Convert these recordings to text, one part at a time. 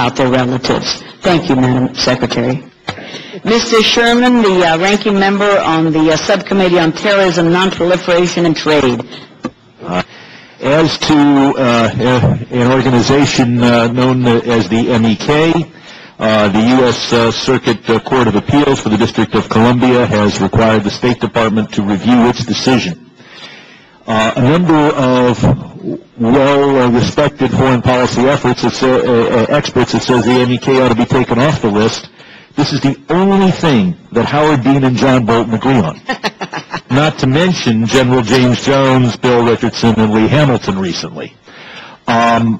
about their relatives. Thank you, Madam Secretary. Mr. Sherman, the ranking member on the Subcommittee on Terrorism, Nonproliferation, and Trade. As to an organization known as the MEK, the U.S. Circuit Court of Appeals for the District of Columbia has required the State Department to review its decision. A number of well-respected foreign policy experts that says the MEK ought to be taken off the list. This is the only thing that Howard Dean and John Bolton agree on. Not to mention General James Jones, Bill Richardson, and Lee Hamilton recently. I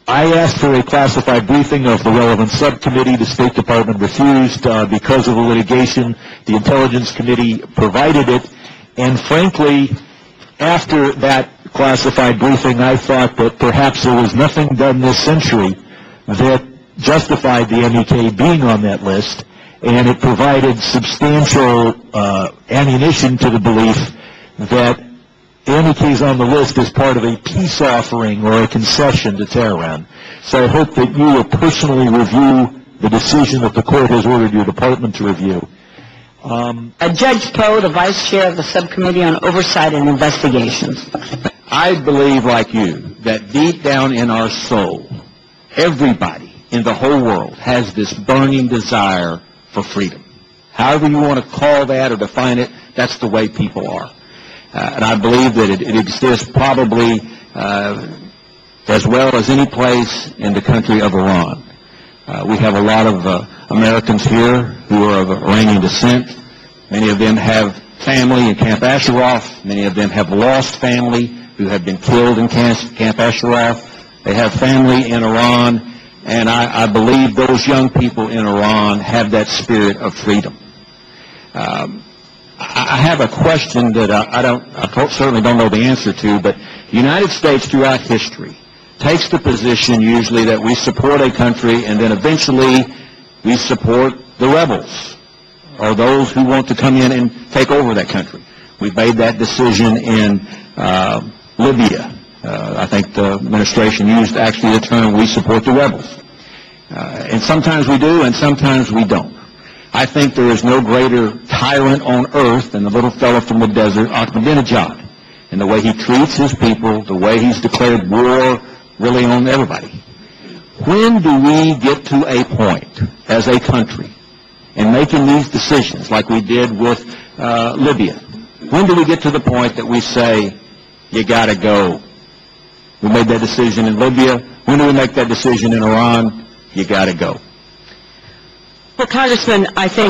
asked for a classified briefing of the relevant subcommittee. The State Department refused because of the litigation. The Intelligence Committee provided it, and frankly, after that classified briefing, I thought that perhaps there was nothing done this century that justified the MEK being on that list, and it provided substantial ammunition to the belief that the MEK's on the list as part of a peace offering or a concession to Tehran. So I hope that you will personally review the decision that the court has ordered your department to review. Judge Poe, the Vice Chair of the Subcommittee on Oversight and Investigations. I believe, like you, that deep down in our soul, everybody in the whole world has this burning desire for freedom. However you want to call that or define it, that's the way people are. And I believe that it exists probably as well as any place in the country of Iran. We have a lot of Americans here who are of Iranian descent. Many of them have family in Camp Ashraf. Many of them have lost family who have been killed in Camp Ashraf. They have family in Iran. And I believe those young people in Iran have that spirit of freedom. I have a question that I certainly don't know the answer to, but the United States throughout history takes the position usually that we support a country and then eventually we support the rebels or those who want to come in and take over that country. We've made that decision in Libya. I think the administration used actually the term, we support the rebels. And sometimes we do and sometimes we don't. I think there is no greater tyrant on earth than the little fellow from the desert, Ahmadinejad, and the way he treats his people, the way he's declared war really on everybody. When do we get to a point as a country in making these decisions like we did with Libya? When do we get to the point that we say, you got to go? We made that decision in Libya. When do we make that decision in Iran? You got to go. Well, Congressman, I think